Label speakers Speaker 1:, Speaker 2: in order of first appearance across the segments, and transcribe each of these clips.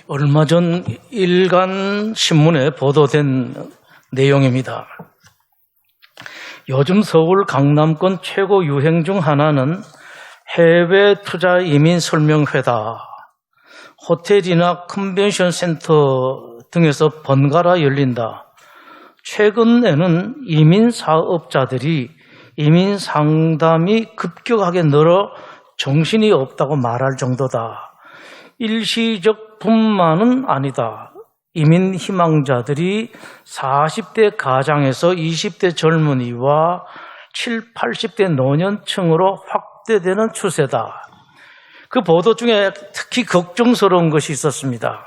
Speaker 1: 얼마 전 일간 신문에 보도된 내용입니다. 요즘 서울 강남권 최고 유행 중 하나는 해외 투자 이민 설명회다. 호텔이나 컨벤션 센터 등에서 번갈아 열린다. 최근에는 이민 사업자들이 이민 상담이 급격하게 늘어 정신이 없다고 말할 정도다. 일시적 분만은 아니다. 이민 희망자들이 40대 가장에서 20대 젊은이와 7, 80대 노년층으로 확대되는 추세다. 그 보도 중에 특히 걱정스러운 것이 있었습니다.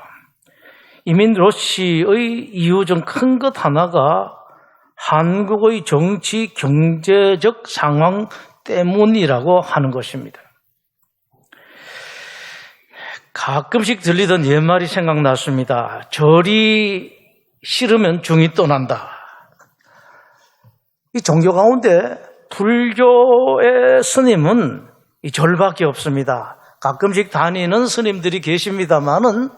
Speaker 1: 이민 러시의 이유 중 큰 것 하나가 한국의 정치, 경제적 상황 때문이라고 하는 것입니다. 가끔씩 들리던 옛말이 생각났습니다. 절이 싫으면 중이 떠난다. 이 종교 가운데 불교의 스님은 이 절밖에 없습니다. 가끔씩 다니는 스님들이 계십니다만은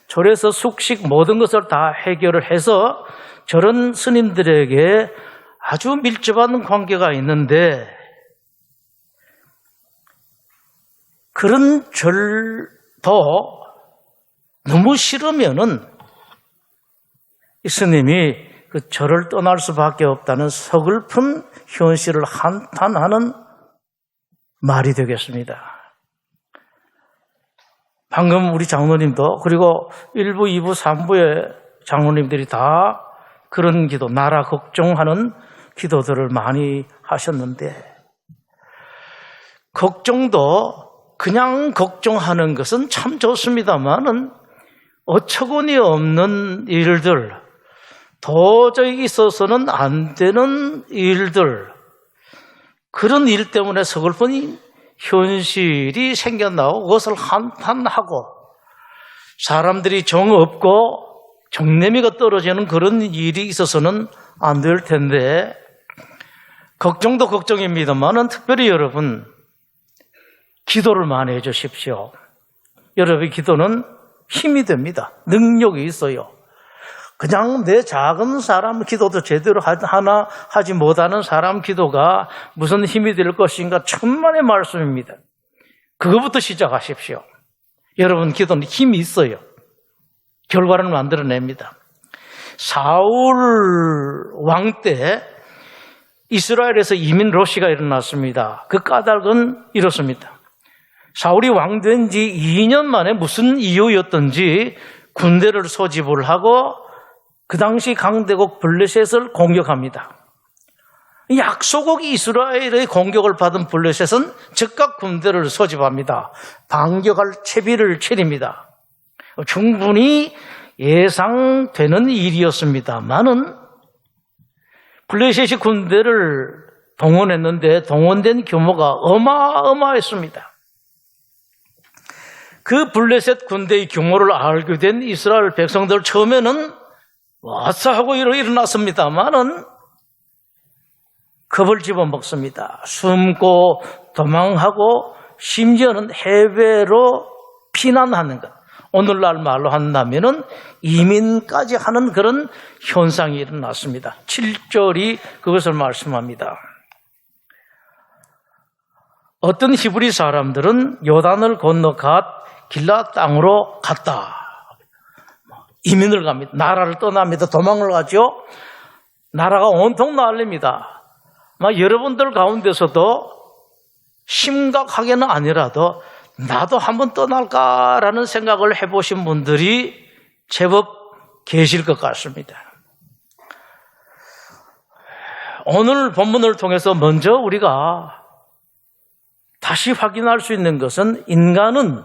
Speaker 1: 절에서 숙식 모든 것을 다 해결을 해서 저런 스님들에게 아주 밀접한 관계가 있는데 그런 절도 너무 싫으면은 이 스님이 그 절을 떠날 수밖에 없다는 서글픈 현실을 한탄하는 말이 되겠습니다. 방금 우리 장로님도 그리고 1부, 2부, 3부의 장로님들이 다 그런 기도, 나라 걱정하는 기도들을 많이 하셨는데 걱정도 그냥 걱정하는 것은 참 좋습니다만은 어처구니 없는 일들, 도저히 있어서는 안 되는 일들, 그런 일 때문에 서글픈 현실이 생겨나고 그것을 한탄하고 사람들이 정 없고 정내미가 떨어지는 그런 일이 있어서는 안 될 텐데 걱정도 걱정입니다만은 특별히 여러분 기도를 많이 해 주십시오. 여러분의 기도는 힘이 됩니다. 능력이 있어요. 그냥 내 작은 사람 기도도 제대로 하나 하지 못하는 사람 기도가 무슨 힘이 될 것인가 천만의 말씀입니다. 그거부터 시작하십시오. 여러분 기도는 힘이 있어요. 결과를 만들어냅니다. 사울 왕 때 이스라엘에서 이민 러시가 일어났습니다. 그 까닭은 이렇습니다. 사울이 왕 된 지 2년 만에 무슨 이유였던지 군대를 소집을 하고 그 당시 강대국 블레셋을 공격합니다. 약소국 이스라엘의 공격을 받은 블레셋은 즉각 군대를 소집합니다. 반격할 채비를 차립니다. 충분히 예상되는 일이었습니다만은 블레셋이 군대를 동원했는데 동원된 규모가 어마어마했습니다. 그 블레셋 군대의 규모를 알게 된 이스라엘 백성들 처음에는 와서 하고 일어났습니다만은 겁을 집어먹습니다. 숨고 도망하고 심지어는 해외로 피난하는 것. 오늘날 말로 한다면은 이민까지 하는 그런 현상이 일어났습니다. 7절이 그것을 말씀합니다. 어떤 히브리 사람들은 요단을 건너 길라 땅으로 갔다. 이민을 갑니다. 나라를 떠납니다. 도망을 가죠. 나라가 온통 난립니다. 여러분들 가운데서도 심각하게는 아니라도 나도 한번 떠날까라는 생각을 해보신 분들이 제법 계실 것 같습니다. 오늘 본문을 통해서 먼저 우리가 다시 확인할 수 있는 것은 인간은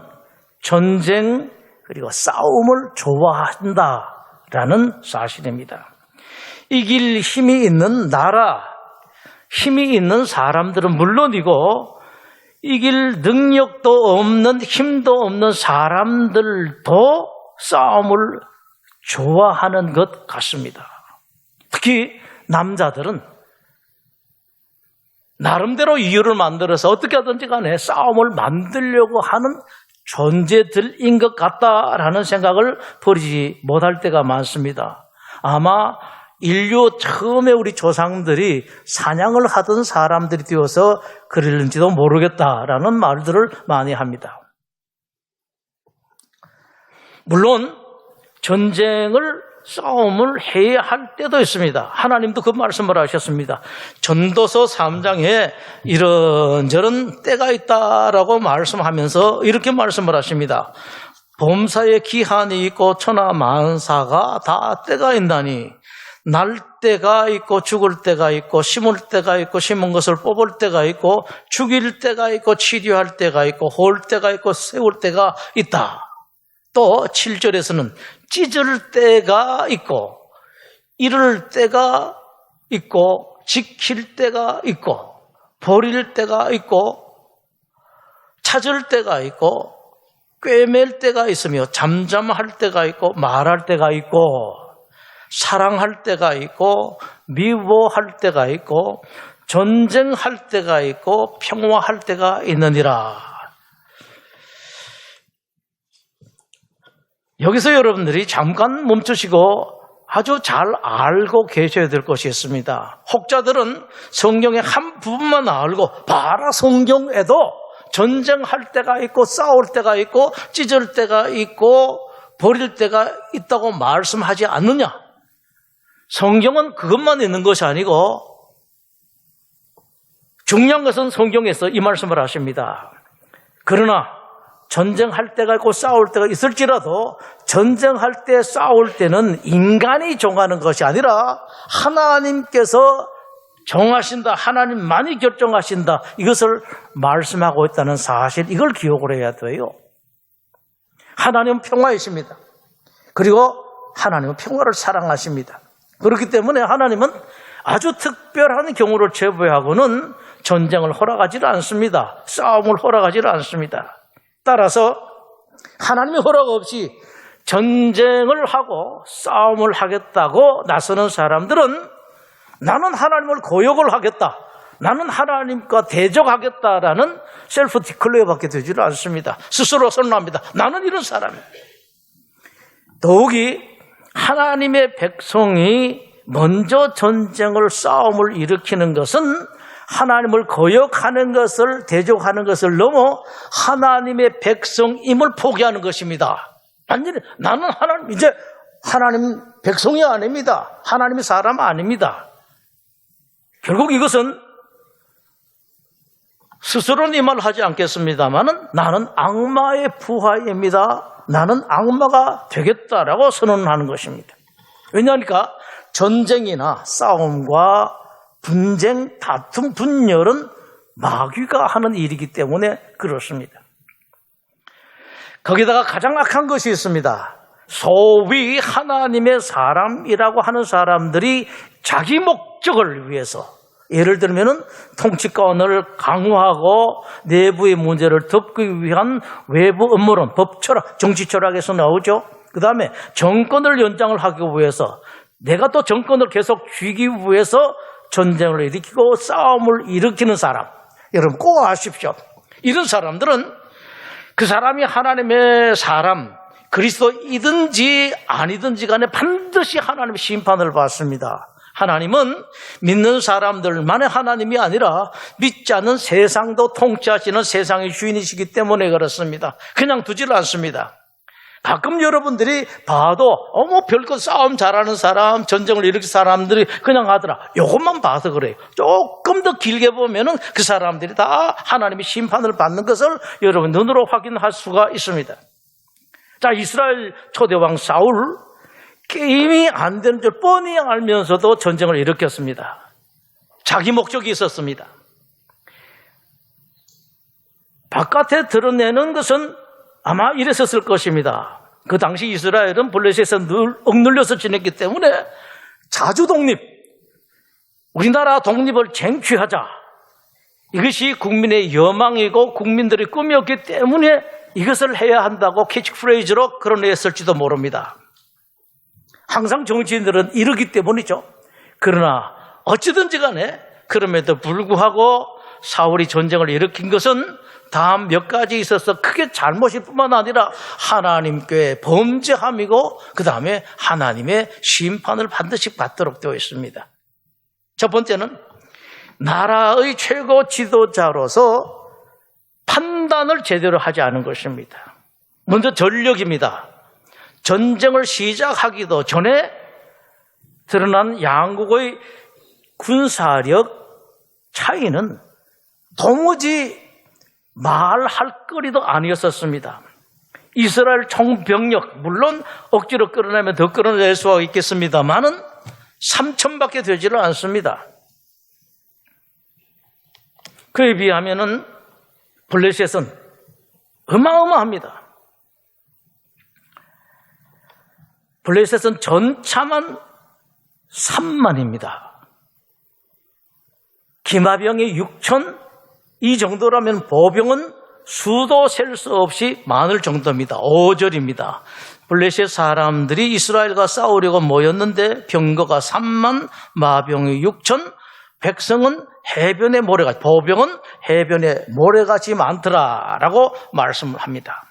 Speaker 1: 전쟁 그리고 싸움을 좋아한다라는 사실입니다. 이길 힘이 있는 나라, 힘이 있는 사람들은 물론이고 이길 능력도 없는 힘도 없는 사람들도 싸움을 좋아하는 것 같습니다. 특히 남자들은 나름대로 이유를 만들어서 어떻게 하든지 간에 싸움을 만들려고 하는 존재들인 것 같다라는 생각을 버리지 못할 때가 많습니다. 아마 인류 처음에 우리 조상들이 사냥을 하던 사람들이 되어서 그랬는지도 모르겠다라는 말들을 많이 합니다. 물론 전쟁을 싸움을 해야 할 때도 있습니다. 하나님도 그 말씀을 하셨습니다. 전도서 3장에 이런저런 때가 있다라고 말씀하면서 이렇게 말씀을 하십니다. 범사에 기한이 있고 천하 만사가 다 때가 있나니 날 때가 있고 죽을 때가 있고 심을 때가 있고 심은 것을 뽑을 때가 있고 죽일 때가 있고 치료할 때가 있고 홀 때가 있고 세울 때가 있다. 또 7절에서는 찢을 때가 있고 이를 때가 있고 지킬 때가 있고 버릴 때가 있고 찾을 때가 있고 꿰맬 때가 있으며 잠잠할 때가 있고 말할 때가 있고 사랑할 때가 있고 미워할 때가 있고 전쟁할 때가 있고 평화할 때가 있느니라. 여기서 여러분들이 잠깐 멈추시고 아주 잘 알고 계셔야 될 것이 있습니다. 혹자들은 성경의 한 부분만 알고 바로 성경에도 전쟁할 때가 있고 싸울 때가 있고 찢을 때가 있고 버릴 때가 있다고 말씀하지 않느냐? 성경은 그것만 있는 것이 아니고 중요한 것은 성경에서 이 말씀을 하십니다. 그러나 전쟁할 때가 있고 싸울 때가 있을지라도 전쟁할 때 싸울 때는 인간이 정하는 것이 아니라 하나님께서 정하신다. 하나님만이 결정하신다. 이것을 말씀하고 있다는 사실, 이걸 기억을 해야 돼요. 하나님은 평화이십니다. 그리고 하나님은 평화를 사랑하십니다. 그렇기 때문에 하나님은 아주 특별한 경우를 제외하고는 전쟁을 허락하지 않습니다. 싸움을 허락하지 않습니다. 따라서 하나님의 허락 없이 전쟁을 하고 싸움을 하겠다고 나서는 사람들은 나는 하나님을 거역을 하겠다, 나는 하나님과 대적하겠다라는 셀프 디클레어밖에 되지를 않습니다. 스스로 선언합니다. 나는 이런 사람이에요. 더욱이 하나님의 백성이 먼저 전쟁을 싸움을 일으키는 것은 하나님을 거역하는 것을, 대적하는 것을 넘어 하나님의 백성임을 포기하는 것입니다. 완전히 나는 하나님, 이제 하나님 백성이 아닙니다. 하나님의 사람 아닙니다. 결국 이것은 스스로는 이 말을 하지 않겠습니다만은 나는 악마의 부하입니다. 나는 악마가 되겠다라고 선언하는 것입니다. 왜냐하니까 전쟁이나 싸움과 분쟁, 다툼, 분열은 마귀가 하는 일이기 때문에 그렇습니다. 거기다가 가장 악한 것이 있습니다. 소위 하나님의 사람이라고 하는 사람들이 자기 목적을 위해서, 예를 들면은 통치권을 강화하고 내부의 문제를 덮기 위한 외부 음모론, 법철학, 정치철학에서 나오죠. 그 다음에 정권을 연장을 하기 위해서, 내가 또 정권을 계속 쥐기 위해서 전쟁을 일으키고 싸움을 일으키는 사람, 여러분 꼭 아십시오. 이런 사람들은 그 사람이 하나님의 사람, 그리스도이든지 아니든지 간에 반드시 하나님의 심판을 받습니다. 하나님은 믿는 사람들만의 하나님이 아니라 믿지 않는 세상도 통치하시는 세상의 주인이시기 때문에 그렇습니다. 그냥 두지를 않습니다. 가끔 여러분들이 봐도 별거 싸움 잘하는 사람, 전쟁을 일으킨 사람들이 그냥 하더라. 이것만 봐서 그래요. 조금 더 길게 보면은 그 사람들이 다 하나님의 심판을 받는 것을 여러분 눈으로 확인할 수가 있습니다. 자, 이스라엘 초대왕 사울, 게임이 안 되는 줄 뻔히 알면서도 전쟁을 일으켰습니다. 자기 목적이 있었습니다. 바깥에 드러내는 것은 아마 이랬었을 것입니다. 그 당시 이스라엘은 블레셋에서 늘 억눌려서 지냈기 때문에 자주 독립, 우리나라 독립을 쟁취하자, 이것이 국민의 여망이고 국민들의 꿈이었기 때문에 이것을 해야 한다고 캐치프레이즈로 그런 했을지도 모릅니다. 항상 정치인들은 이러기 때문이죠. 그러나 어찌든지 간에 그럼에도 불구하고 사울이 전쟁을 일으킨 것은 다음 몇 가지 있어서 크게 잘못일 뿐만 아니라 하나님께 범죄함이고 그 다음에 하나님의 심판을 반드시 받도록 되어 있습니다. 첫 번째는 나라의 최고 지도자로서 판단을 제대로 하지 않은 것입니다. 먼저 전력입니다. 전쟁을 시작하기도 전에 드러난 양국의 군사력 차이는 도무지 말할 거리도 아니었었습니다. 이스라엘 총병력 물론 억지로 끌어내면 더 끌어낼 수가 있겠습니다만은 3,000밖에 되지를 않습니다. 그에 비하면은 블레셋은 어마어마합니다. 블레셋은 전차만 3만입니다. 기마병이 6천, 이 정도라면 보병은 수도 셀 수 없이 많을 정도입니다. 5절입니다. 블레셋 사람들이 이스라엘과 싸우려고 모였는데 병거가 3만, 마병이 6천, 백성은 해변의 모래같이, 보병은 해변의 모래같이 많더라라고 말씀을 합니다.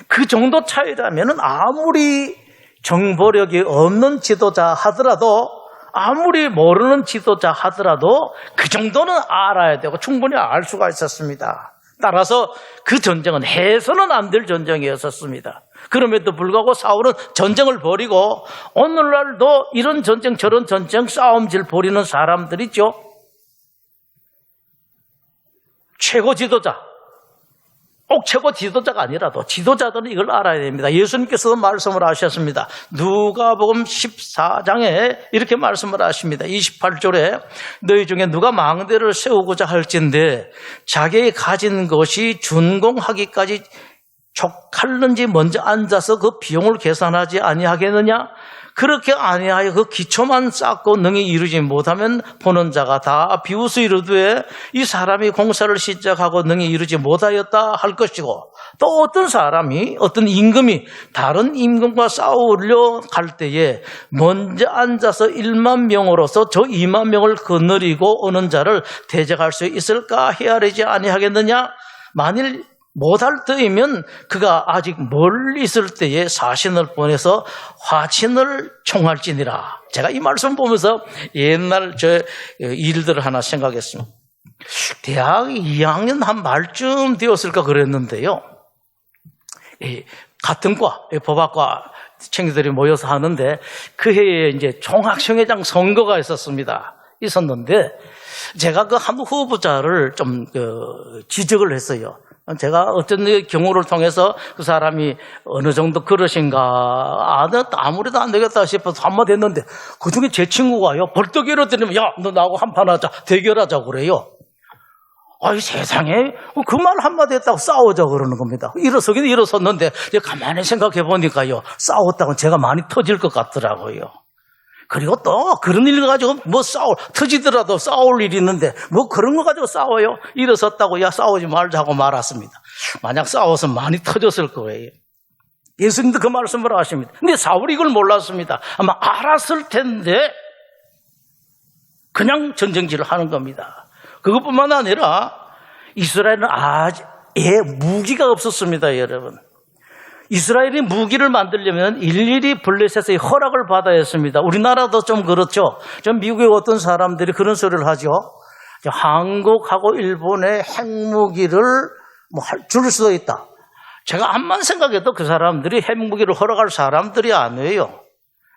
Speaker 1: 그 정도 차이라면 아무리 정보력이 없는 지도자 하더라도, 아무리 모르는 지도자 하더라도 그 정도는 알아야 되고 충분히 알 수가 있었습니다. 따라서 그 전쟁은 해서는 안 될 전쟁이었었습니다. 그럼에도 불구하고 사울은 전쟁을 벌이고 오늘날도 이런 전쟁 저런 전쟁 싸움질 벌이는 사람들이죠. 최고 지도자, 꼭 최고 지도자가 아니라도 지도자들은 이걸 알아야 됩니다. 예수님께서도 말씀을 하셨습니다. 누가복음 14장에 이렇게 말씀을 하십니다. 28절에 너희 중에 누가 망대를 세우고자 할진대 자기의 가진 것이 준공하기까지 족할는지 먼저 앉아서 그 비용을 계산하지 아니하겠느냐? 그렇게 아니하여 그 기초만 쌓고 능히 이루지 못하면 보는 자가 다 비웃어 이르되 이 사람이 공사를 시작하고 능히 이루지 못하였다 할 것이고, 또 어떤 사람이, 어떤 임금이 다른 임금과 싸우려 갈 때에 먼저 앉아서 1만 명으로서 저 2만 명을 거느리고 오는 자를 대적할 수 있을까 헤아리지 아니하겠느냐? 만일 못할 때이면 그가 아직 멀리 있을 때에 사신을 보내서 화친을 청할지니라. 제가 이 말씀 보면서 옛날 저 일들을 하나 생각했습니다. 대학 2학년 한 말쯤 되었을까 그랬는데요. 같은 과, 법학과 친구들이 모여서 하는데 그 해에 이제 총학생회장 선거가 있었는데 제가 그 한 후보자를 좀 지적을 했어요. 제가 어떤 경우를 통해서 그 사람이 어느 정도 그러신가, 아무래도 안 되겠다 싶어서 한마디 했는데, 그 중에 제 친구가요, 벌떡 일어나더니, 야, 너 나하고 한판 하자, 대결하자 그래요. 아이, 세상에, 그 말 한마디 했다고 싸우자 그러는 겁니다. 일어서긴 일어섰는데, 가만히 생각해 보니까요, 싸웠다고 제가 많이 터질 것 같더라고요. 그리고 또 그런 일 가지고 터지더라도 싸울 일이 있는데 뭐 그런 거 가지고 싸워요? 일어섰다고 야 싸우지 말자고 말았습니다. 만약 싸워서 많이 터졌을 거예요. 예수님도 그 말씀을 하십니다. 근데 사울이 이걸 몰랐습니다. 아마 알았을 텐데 그냥 전쟁질을 하는 겁니다. 그것뿐만 아니라 이스라엘은 아예 무기가 없었습니다, 여러분. 이스라엘이 무기를 만들려면 일일이 블레셋의 허락을 받아야 했습니다. 우리나라도 좀 그렇죠. 좀 미국의 어떤 사람들이 그런 소리를 하죠. 한국하고 일본의 핵무기를 줄 수도 있다. 제가 암만 생각해도 그 사람들이 핵무기를 허락할 사람들이 아니에요.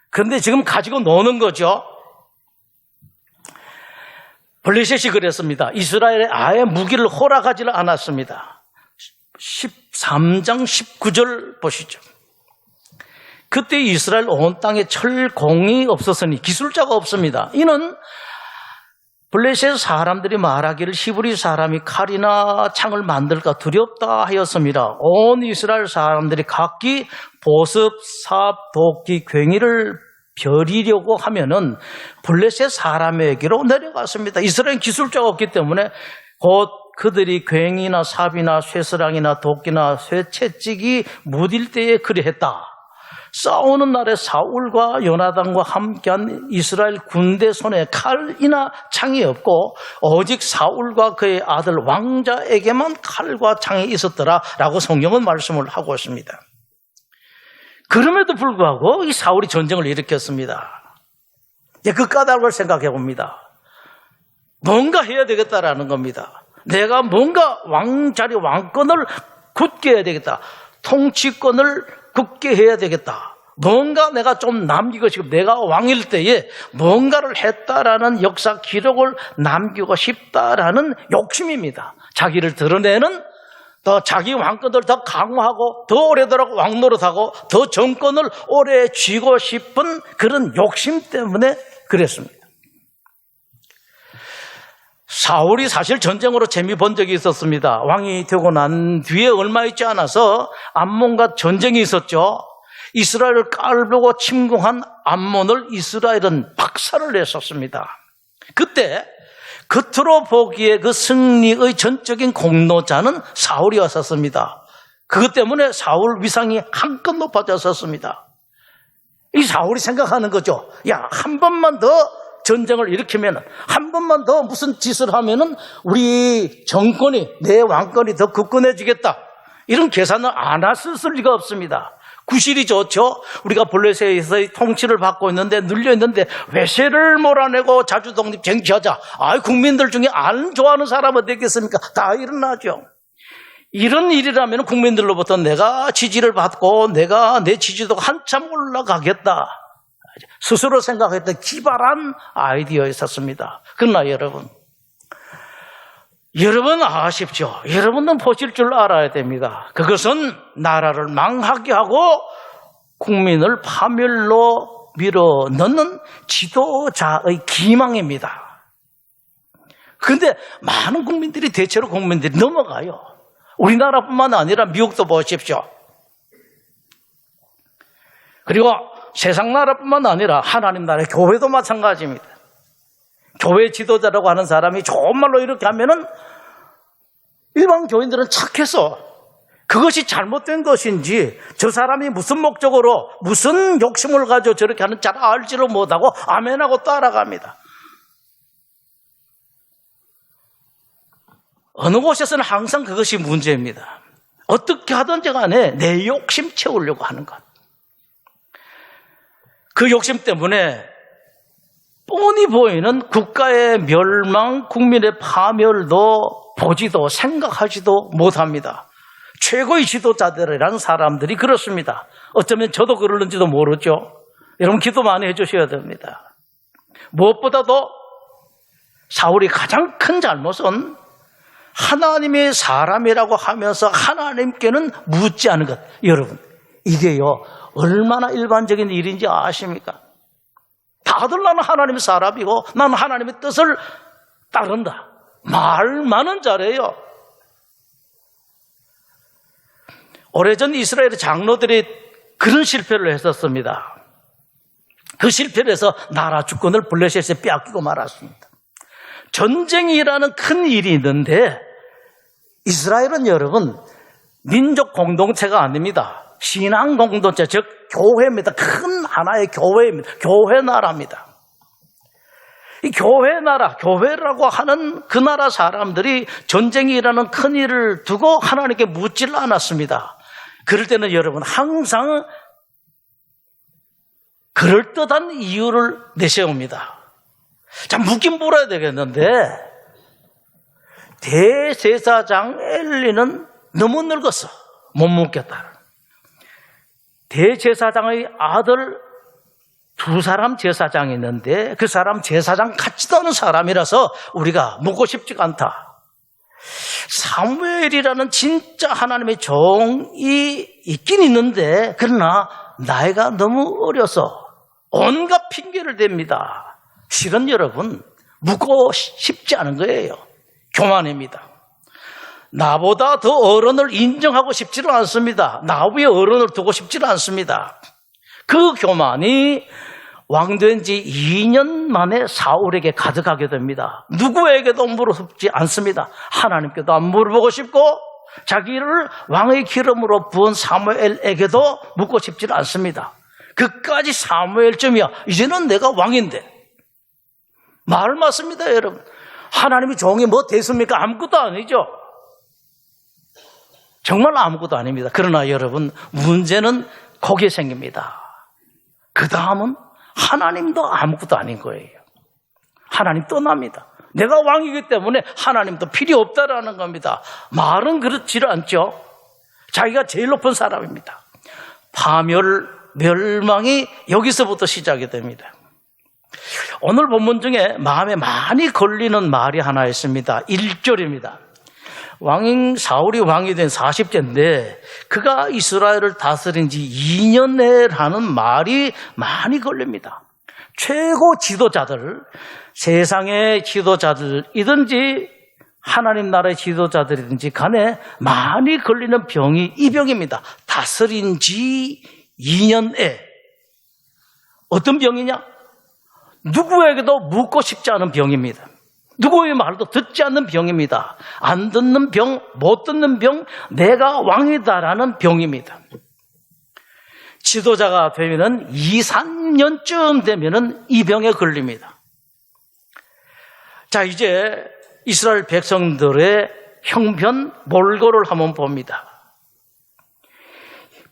Speaker 1: 그런데 지금 가지고 노는 거죠. 블레셋이 그랬습니다. 이스라엘에 아예 무기를 허락하지를 않았습니다. 13장 19절 보시죠. 그때 이스라엘 온 땅에 철공이 없었으니 기술자가 없습니다. 이는 블레셋 사람들이 말하기를 히브리 사람이 칼이나 창을 만들까 두렵다 하였습니다. 온 이스라엘 사람들이 각기 보습, 삽, 도끼, 괭이를 벼리려고 하면은 블레셋 사람에게로 내려갔습니다. 이스라엘 기술자가 없기 때문에 곧 그들이 괭이나 삽이나 쇠스랑이나 도끼나 쇠채찍이 무딜 때에 그리했다. 싸우는 날에 사울과 요나단과 함께한 이스라엘 군대 손에 칼이나 창이 없고 오직 사울과 그의 아들 왕자에게만 칼과 창이 있었더라라고 성경은 말씀을 하고 있습니다. 그럼에도 불구하고 이 사울이 전쟁을 일으켰습니다. 그 까닭을 생각해 봅니다. 뭔가 해야 되겠다라는 겁니다. 내가 뭔가 왕자리 왕권을 굳게 해야 되겠다. 통치권을 굳게 해야 되겠다. 뭔가 내가 좀 남기고 싶고 내가 왕일 때에 뭔가를 했다라는 역사 기록을 남기고 싶다라는 욕심입니다. 자기를 드러내는 더 자기 왕권을 더 강화하고 더 오래도록 왕노릇하고 더 정권을 오래 쥐고 싶은 그런 욕심 때문에 그랬습니다. 사울이 사실 전쟁으로 재미 본 적이 있었습니다. 왕이 되고 난 뒤에 얼마 있지 않아서 암몬과 전쟁이 있었죠. 이스라엘을 깔보고 침공한 암몬을 이스라엘은 박살을 냈었습니다. 그때 겉으로 보기에 그 승리의 전적인 공로자는 사울이었었습니다. 그것 때문에 사울 위상이 한껏 높아졌었습니다. 이 사울이 생각하는 거죠. 야, 한 번만 더 전쟁을 일으키면, 한 번만 더 무슨 짓을 하면은 우리 정권이, 내 왕권이 더 굳건해지겠다. 이런 계산을 안 했을 리가 없습니다. 구실이 좋죠. 우리가 블레셋에서의 통치를 받고 있는데, 눌려 있는데 외세를 몰아내고 자주 독립 쟁취하자. 국민들 중에 안 좋아하는 사람 어디 있겠습니까? 다 일어나죠. 이런 일이라면 국민들로부터 내가 지지를 받고 내가 내 지지도가 한참 올라가겠다. 스스로 생각했던 기발한 아이디어였었습니다. 그러나 여러분 아십시오. 여러분은 보실 줄 알아야 됩니다. 그것은 나라를 망하게 하고 국민을 파멸로 밀어넣는 지도자의 기망입니다. 그런데 많은 국민들이 대체로 국민들이 넘어가요. 우리나라뿐만 아니라 미국도 보십시오. 그리고 세상 나라뿐만 아니라 하나님 나라의 교회도 마찬가지입니다. 교회 지도자라고 하는 사람이 좋은 말로 이렇게 하면은 일반 교인들은 착해서 그것이 잘못된 것인지 저 사람이 무슨 목적으로 무슨 욕심을 가지고 저렇게 하는 잘 알지를 못하고 아멘하고 따라갑니다. 어느 곳에서는 항상 그것이 문제입니다. 어떻게 하든지 간에 내 욕심 채우려고 하는 것. 그 욕심 때문에 뻔히 보이는 국가의 멸망, 국민의 파멸도 보지도 생각하지도 못합니다. 최고의 지도자들이라는 사람들이 그렇습니다. 어쩌면 저도 그러는지도 모르죠. 여러분 기도 많이 해주셔야 됩니다. 무엇보다도 사울이 가장 큰 잘못은 하나님의 사람이라고 하면서 하나님께는 묻지 않은 것. 여러분 이게요 얼마나 일반적인 일인지 아십니까? 다들 나는 하나님의 사람이고 나는 하나님의 뜻을 따른다. 말만은 잘해요. 오래전 이스라엘의 장로들이 그런 실패를 했었습니다. 그 실패를 해서 나라 주권을 블레셋에 빼앗기고 말았습니다. 전쟁이라는 큰 일이 있는데 이스라엘은 여러분 민족 공동체가 아닙니다. 신앙 공동체, 즉 교회입니다. 큰 하나의 교회입니다. 교회 나라입니다. 이 교회 나라, 교회라고 하는 그 나라 사람들이 전쟁이라는 큰 일을 두고 하나님께 묻지를 않았습니다. 그럴 때는 여러분 항상 그럴듯한 이유를 내세웁니다. 자, 묻긴 물어야 되겠는데 대제사장 엘리는 너무 늙었어. 못 묻겠다. 대제사장의 아들 두 사람 제사장이 있는데 그 사람 제사장 같지도 않은 사람이라서 우리가 묻고 싶지가 않다. 사무엘이라는 진짜 하나님의 종이 있긴 있는데 그러나 나이가 너무 어려서 온갖 핑계를 댑니다. 실은 여러분 묻고 싶지 않은 거예요. 교만입니다. 나보다 더 어른을 인정하고 싶지는 않습니다. 나 위에 어른을 두고 싶지는 않습니다. 그 교만이 왕된 지 2년 만에 사울에게 가득하게 됩니다. 누구에게도 물어보지 않습니다. 하나님께도 안 물어보고 싶고 자기를 왕의 기름으로 부은 사무엘에게도 묻고 싶지는 않습니다. 그까지 사무엘쯤이야. 이제는 내가 왕인데. 말 맞습니다, 여러분. 하나님이 종이 뭐 됐습니까? 아무것도 아니죠. 정말 아무것도 아닙니다. 그러나 여러분, 문제는 거기에 생깁니다. 그 다음은 하나님도 아무것도 아닌 거예요. 하나님 떠납니다. 내가 왕이기 때문에 하나님도 필요 없다라는 겁니다. 말은 그렇지 않죠. 자기가 제일 높은 사람입니다. 파멸, 멸망이 여기서부터 시작이 됩니다. 오늘 본문 중에 마음에 많이 걸리는 말이 하나 있습니다. 1절입니다. 사울이 왕이 된 40세인데 그가 이스라엘을 다스린 지 2년 내라는 말이 많이 걸립니다. 최고 지도자들, 세상의 지도자들이든지 하나님 나라의 지도자들이든지 간에 많이 걸리는 병이 이 병입니다. 다스린 지 2년에. 어떤 병이냐? 누구에게도 묻고 싶지 않은 병입니다. 누구의 말도 듣지 않는 병입니다. 안 듣는 병, 못 듣는 병, 내가 왕이다라는 병입니다. 지도자가 되면은 2, 3년쯤 되면은 이 병에 걸립니다. 자, 이제 이스라엘 백성들의 형편 몰골을 한번 봅니다.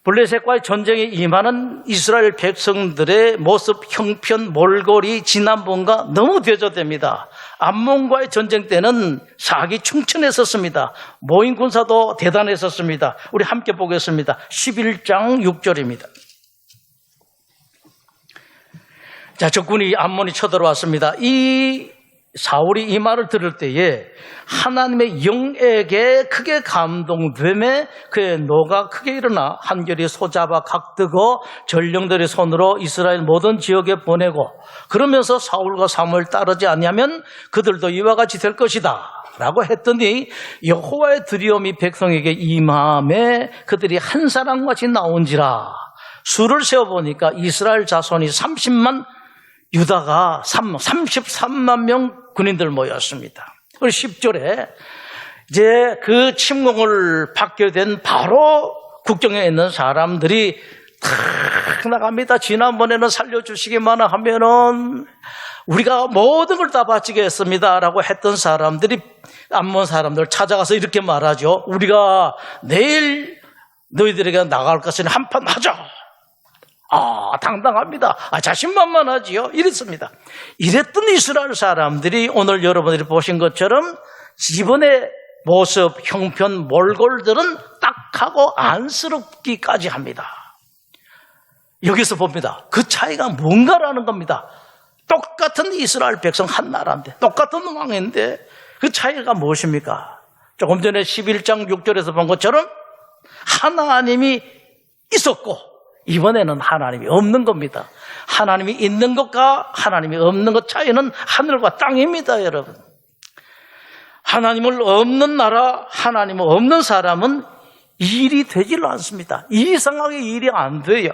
Speaker 1: 블레셋과의 전쟁에 임하는 이스라엘 백성들의 모습, 형편, 몰골이 지난번과 너무 대조됩니다. 암몬과의 전쟁 때는 사기 충천했었습니다. 모인 군사도 대단했었습니다. 우리 함께 보겠습니다. 11장 6절입니다. 자, 적군이 암몬이 쳐들어왔습니다. 이 사울이 이 말을 들을 때에 하나님의 영에게 크게 감동되매 그의 노가 크게 일어나 한결이 소잡아 각드고 전령들의 손으로 이스라엘 모든 지역에 보내고 그러면서 사울과 사무엘 따르지 아니하면 그들도 이와 같이 될 것이다 라고 했더니 여호와의 두려움이 백성에게 임함에 그들이 한 사람같이 나온지라. 수를 세어보니까 이스라엘 자손이 30만, 유다가 33만 명 군인들 모였습니다. 그리고 10절에 이제 그 침공을 받게 된 바로 국경에 있는 사람들이 탁 나갑니다. 지난번에는 살려주시기만 하면은 우리가 모든 걸 다 바치겠습니다 라고 했던 사람들이 암몬 사람들 찾아가서 이렇게 말하죠. 우리가 내일 너희들에게 나갈 것은 한판 하자. 당당합니다. 자신만만하지요. 이랬습니다. 이랬던 이스라엘 사람들이 오늘 여러분들이 보신 것처럼 이번에 모습, 형편, 몰골들은 딱하고 안쓰럽기까지 합니다. 여기서 봅니다. 그 차이가 뭔가라는 겁니다. 똑같은 이스라엘 백성 한 나라인데, 똑같은 왕인데 그 차이가 무엇입니까? 조금 전에 11장 6절에서 본 것처럼 하나님이 있었고 이번에는 하나님이 없는 겁니다. 하나님이 있는 것과 하나님이 없는 것 차이는 하늘과 땅입니다, 여러분. 하나님을 없는 나라, 하나님을 없는 사람은 일이 되질 않습니다. 이상하게 일이 안 돼요.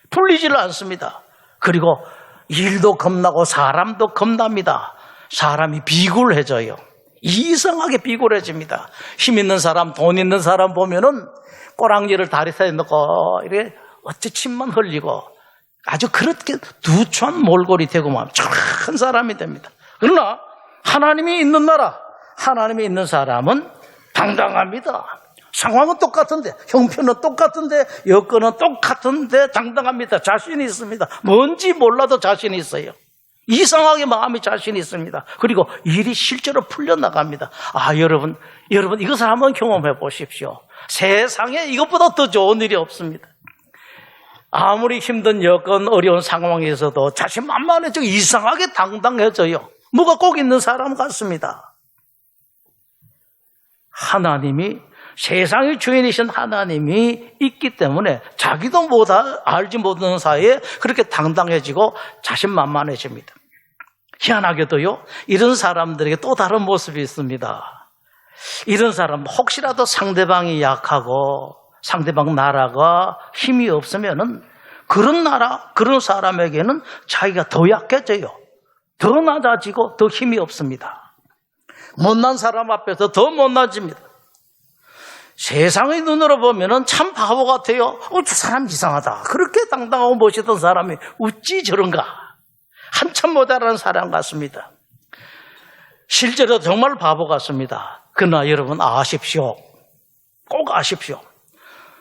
Speaker 1: 풀리질 않습니다. 그리고 일도 겁나고 사람도 겁납니다. 사람이 비굴해져요. 이상하게 비굴해집니다. 힘 있는 사람, 돈 있는 사람 보면은 꼬랑지를 다리 사이에 넣고 이렇게 어째 침만 흘리고 아주 그렇게 두천 몰골이 되고 막 큰 사람이 됩니다. 그러나 하나님이 있는 나라, 하나님이 있는 사람은 당당합니다. 상황은 똑같은데, 형편은 똑같은데, 여건은 똑같은데 당당합니다. 자신이 있습니다. 뭔지 몰라도 자신이 있어요. 이상하게 마음이 자신이 있습니다. 그리고 일이 실제로 풀려나갑니다. 여러분 이것을 한번 경험해 보십시오. 세상에 이것보다 더 좋은 일이 없습니다. 아무리 힘든 여건, 어려운 상황에서도 자신만만해지고 이상하게 당당해져요. 뭐가 꼭 있는 사람 같습니다. 하나님이, 세상의 주인이신 하나님이 있기 때문에 자기도 알지 못하는 사이에 그렇게 당당해지고 자신만만해집니다. 희한하게도요, 이런 사람들에게 또 다른 모습이 있습니다. 이런 사람, 혹시라도 상대방이 약하고 상대방 나라가 힘이 없으면은 그런 나라, 그런 사람에게는 자기가 더 약해져요. 더 낮아지고 더 힘이 없습니다. 못난 사람 앞에서 더 못나집니다. 세상의 눈으로 보면은 참 바보 같아요. 저 사람 이상하다. 그렇게 당당하고 멋있던 사람이 어찌 저런가. 한참 모자란 사람 같습니다. 실제로 정말 바보 같습니다. 그러나 여러분 아십시오. 꼭 아십시오.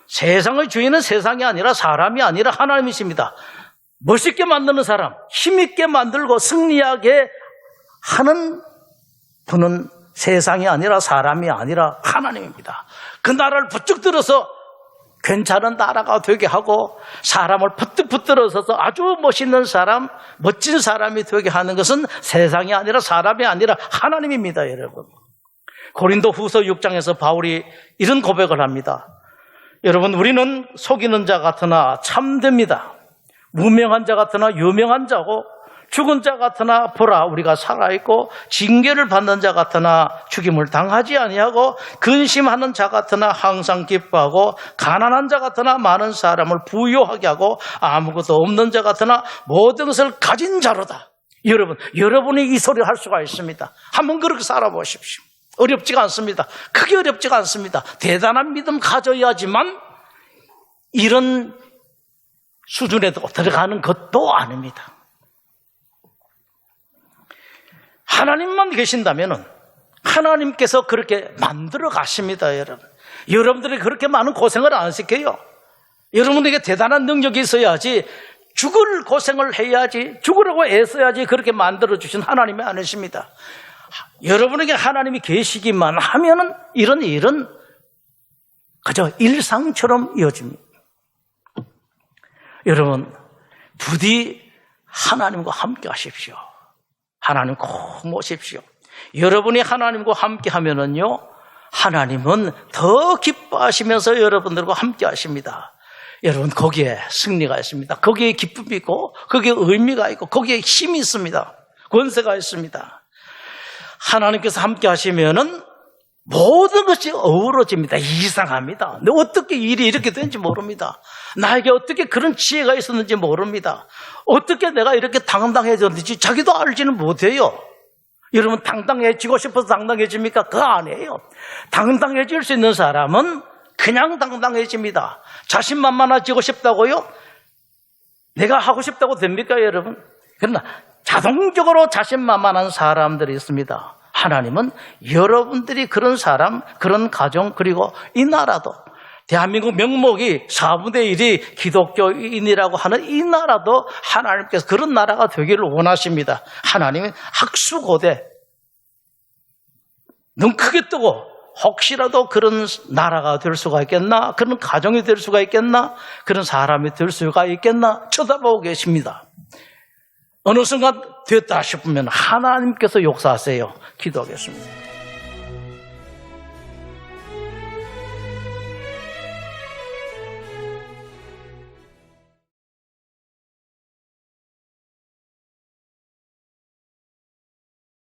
Speaker 1: 세상의 주인은 세상이 아니라 사람이 아니라 하나님이십니다. 멋있게 만드는 사람, 힘있게 만들고 승리하게 하는 분은 세상이 아니라 사람이 아니라 하나님입니다. 그 나라를 부쩍 들어서 괜찮은 나라가 되게 하고 사람을 퍼뜩 붙들어서 아주 멋있는 사람, 멋진 사람이 되게 하는 것은 세상이 아니라 사람이 아니라 하나님입니다, 여러분. 고린도 후서 6장에서 바울이 이런 고백을 합니다. 여러분, 우리는 속이는 자 같으나 참됩니다. 무명한 자 같으나 유명한 자고 죽은 자 같으나 보라 우리가 살아있고 징계를 받는 자 같으나 죽임을 당하지 아니하고 근심하는 자 같으나 항상 기뻐하고 가난한 자 같으나 많은 사람을 부유하게 하고 아무것도 없는 자 같으나 모든 것을 가진 자로다. 여러분이 이 소리를 할 수가 있습니다. 한번 그렇게 살아보십시오. 어렵지가 않습니다. 크게 어렵지가 않습니다. 대단한 믿음 가져야지만 이런 수준에 들어가는 것도 아닙니다. 하나님만 계신다면 하나님께서 그렇게 만들어 가십니다, 여러분. 여러분들이 그렇게 많은 고생을 안 시켜요. 여러분에게 대단한 능력이 있어야지, 죽을 고생을 해야지, 죽으려고 애써야지 그렇게 만들어 주신 하나님이 아니십니다. 여러분에게 하나님이 계시기만 하면은 이런 일은 그저 일상처럼 이어집니다. 여러분, 부디 하나님과 함께 하십시오. 하나님 꼭 모십시오. 여러분이 하나님과 함께 하면은요, 하나님은 더 기뻐하시면서 여러분들과 함께 하십니다. 여러분, 거기에 승리가 있습니다. 거기에 기쁨이 있고, 거기에 의미가 있고, 거기에 힘이 있습니다. 권세가 있습니다. 하나님께서 함께 하시면은 모든 것이 어우러집니다. 이상합니다. 근데 어떻게 일이 이렇게 되는지 모릅니다. 나에게 어떻게 그런 지혜가 있었는지 모릅니다. 어떻게 내가 이렇게 당당해졌는지 자기도 알지는 못해요. 여러분, 당당해지고 싶어서 당당해집니까? 그거 아니에요. 당당해질 수 있는 사람은 그냥 당당해집니다. 자신만만해지고 싶다고요? 내가 하고 싶다고 됩니까, 여러분? 그러나 자동적으로 자신만만한 사람들이 있습니다. 하나님은 여러분들이 그런 사람, 그런 가정, 그리고 이 나라도, 대한민국 명목이 4분의 1이 기독교인이라고 하는 이 나라도 하나님께서 그런 나라가 되기를 원하십니다. 하나님은 학수고대, 눈 크게 뜨고 혹시라도 그런 나라가 될 수가 있겠나? 그런 가정이 될 수가 있겠나? 그런 사람이 될 수가 있겠나? 쳐다보고 계십니다. 어느 순간 됐다 싶으면 하나님께서 역사하세요. 기도하겠습니다.